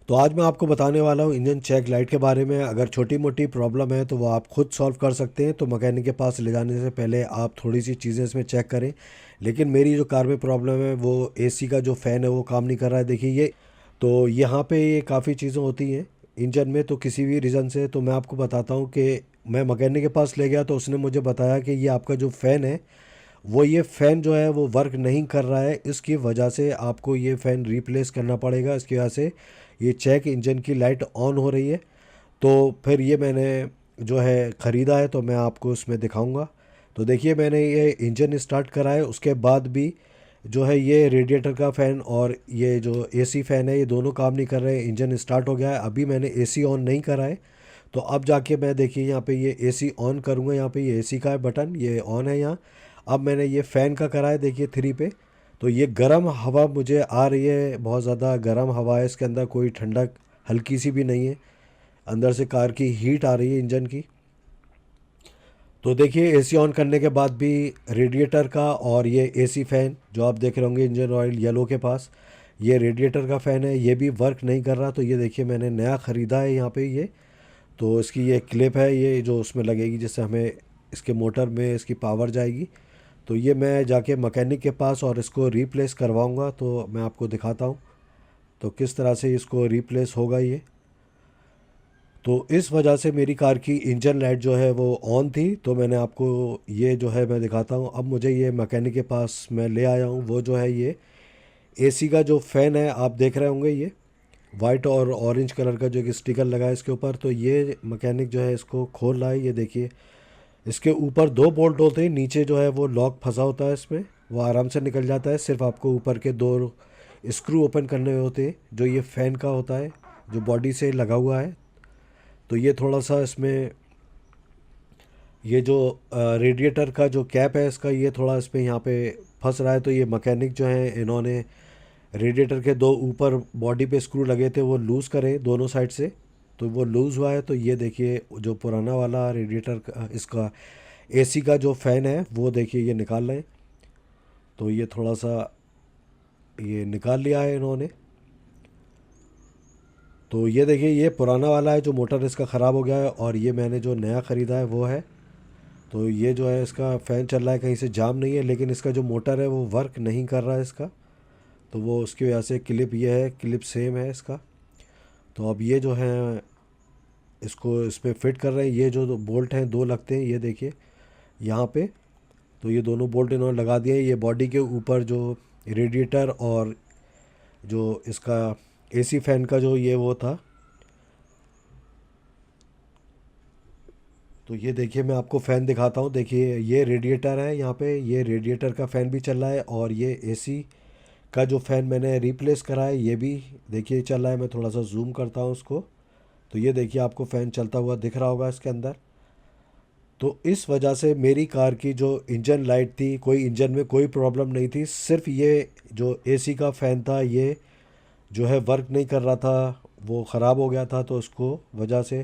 तो आज मैं आपको बताने वाला हूँ इंजन चेक लाइट के बारे में। अगर छोटी मोटी प्रॉब्लम है तो वो आप खुद सॉल्व कर सकते हैं। तो मैकेनिक के पास ले जाने से पहले आप थोड़ी सी चीज़ें इसमें चेक करें। लेकिन मेरी जो कार में प्रॉब्लम है वो एसी का जो फ़ैन है वो काम नहीं कर रहा है। देखिए ये, तो यहाँ पे ये काफ़ी चीज़ें होती हैं इंजन में, तो किसी भी रीज़न से। तो मैं आपको बताता हूँ कि मैं मैकेनिक के पास ले गया तो उसने मुझे बताया कि ये आपका जो फ़ैन है वो, ये फ़ैन जो है वो वर्क नहीं कर रहा है। इसकी वजह से आपको ये फ़ैन रिप्लेस करना पड़ेगा। इसकी वजह से ये चेक इंजन की लाइट ऑन हो रही है। तो फिर ये मैंने जो है ख़रीदा है, तो मैं आपको इसमें दिखाऊंगा। तो देखिए मैंने ये इंजन स्टार्ट करा है, उसके बाद भी जो है ये रेडिएटर का फ़ैन और ये जो एसी फ़ैन है ये दोनों काम नहीं कर रहे हैं। इंजन स्टार्ट हो गया है, अभी मैंने एसी ऑन नहीं करा है। तो अब जाके मैं देखिए यहाँ पे ये एसी ऑन करूँगा। यहाँ पे ये एसी का है बटन, ये ऑन है यहाँ। अब मैंने ये फ़ैन का करा है, देखिए 3 पे। तो ये गर्म हवा मुझे आ रही है, बहुत ज़्यादा गर्म हवा है इसके अंदर, कोई ठंडक हल्की सी भी नहीं है। अंदर से कार की हीट आ रही है इंजन की। तो देखिए एसी ऑन करने के बाद भी रेडिएटर का और ये एसी फ़ैन जो आप देख रहे होंगे इंजन ऑयल येलो के पास, ये रेडिएटर का फ़ैन है, ये भी वर्क नहीं कर रहा। तो ये देखिए मैंने नया ख़रीदा है यहाँ पे ये। तो इसकी ये क्लिप है, ये जो उसमें लगेगी जिससे हमें इसके मोटर में इसकी पावर जाएगी। तो ये मैं जाके मैकेनिक के पास और इसको रिप्लेस करवाऊंगा। तो मैं आपको दिखाता हूँ तो किस तरह से इसको रिप्लेस होगा ये। तो इस वजह से मेरी कार की इंजन लाइट जो है वो ऑन थी। तो मैंने आपको ये जो है मैं दिखाता हूँ। अब मुझे ये मैकेनिक के पास मैं ले आया हूँ। वो जो है ये एसी का जो फ़ैन है आप देख रहे होंगे, ये वाइट और ऑरेंज कलर का जो एक स्टिकर लगा है इसके ऊपर। तो ये मैकेनिक जो है इसको खोल रहा है। ये देखिए इसके ऊपर 2 बोल्ट होते हैं, नीचे जो है वो लॉक फंसा होता है इसमें, वो आराम से निकल जाता है। सिर्फ आपको ऊपर के 2 स्क्रू ओपन करने होते हैं, जो ये फ़ैन का होता है जो बॉडी से लगा हुआ है। तो ये थोड़ा सा इसमें ये जो रेडिएटर का जो कैप है इसका, ये थोड़ा इस पर यहाँ पे फंस रहा है। तो ये मैकेनिक जो है इन्होंने रेडिएटर के 2 ऊपर बॉडी पे स्क्रू लगे थे वो लूज़ करे दोनों साइड से। तो वो लूज़ हुआ है। तो ये देखिए जो पुराना वाला रेडिएटर का इसका एसी का जो फ़ैन है वो देखिए ये निकाल रहे हैं। तो ये थोड़ा सा ये निकाल लिया है इन्होंने। तो ये देखिए ये पुराना वाला है जो मोटर इसका ख़राब हो गया है, और ये मैंने जो नया ख़रीदा है वो है। तो ये जो है इसका फ़ैन चल रहा है, कहीं से जाम नहीं है, लेकिन इसका जो मोटर है वो वर्क नहीं कर रहा है इसका। तो वो उसकी वजह से क्लिप ये है, क्लिप सेम है इसका। तो अब ये जो है इसको इस पर फिट कर रहे हैं। ये जो बोल्ट हैं 2 लगते हैं, ये देखिए यहाँ पे। तो ये दोनों बोल्ट इन्होंने लगा दिए। ये बॉडी के ऊपर जो रेडिएटर और जो इसका एसी फ़ैन का जो ये वो था। तो ये देखिए मैं आपको फ़ैन दिखाता हूँ। देखिए ये रेडिएटर है, यहाँ पे ये रेडिएटर का फ़ैन भी चल रहा है, और ये एसी का जो फ़ैन मैंने रिप्लेस करा है ये भी देखिए चल रहा है। मैं थोड़ा सा जूम करता हूँ उसको। तो ये देखिए आपको फ़ैन चलता हुआ दिख रहा होगा इसके अंदर। तो इस वजह से मेरी कार की जो इंजन लाइट थी, कोई इंजन में कोई प्रॉब्लम नहीं थी, सिर्फ ये जो एसी का फ़ैन था ये जो है वर्क नहीं कर रहा था, वो ख़राब हो गया था। तो उसको वजह से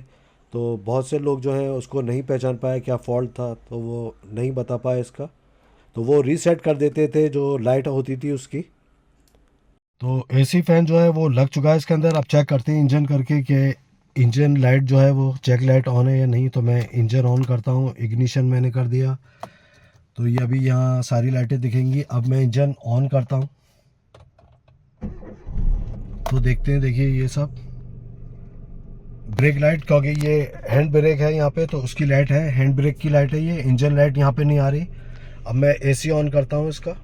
तो बहुत से लोग जो हैं उसको नहीं पहचान पाए क्या फ़ॉल्ट था, तो वो नहीं बता पाए इसका। तो वो रीसेट कर देते थे जो लाइट होती थी उसकी। तो एसी फ़ैन जो है वो लग चुका है इसके अंदर। अब चेक करते हैं इंजन करके कि इंजन लाइट जो है वो चेक लाइट ऑन है या नहीं। तो मैं इंजन ऑन करता हूँ, इग्निशन मैंने कर दिया। तो ये अभी यहाँ सारी लाइटें दिखेंगी। अब मैं इंजन ऑन करता हूँ तो देखते हैं। देखिए ये सब ब्रेक लाइट, क्योंकि ये हैंड ब्रेक है यहाँ पे तो उसकी लाइट है, हैंड ब्रेक की लाइट है ये। इंजन लाइट यहाँ पे नहीं आ रही। अब मैं एसी ऑन करता हूँ इसका,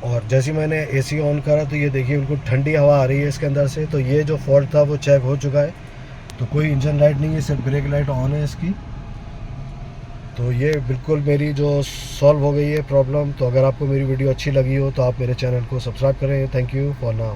और जैसे ही मैंने एसी ऑन करा तो ये देखिए बिल्कुल ठंडी हवा आ रही है इसके अंदर से। तो ये जो फॉल्ट था वो चेक हो चुका है। तो कोई इंजन लाइट नहीं है, सिर्फ ब्रेक लाइट ऑन है इसकी। तो ये बिल्कुल मेरी जो सॉल्व हो गई है प्रॉब्लम। तो अगर आपको मेरी वीडियो अच्छी लगी हो तो आप मेरे चैनल को सब्सक्राइब करें। Thank you for now.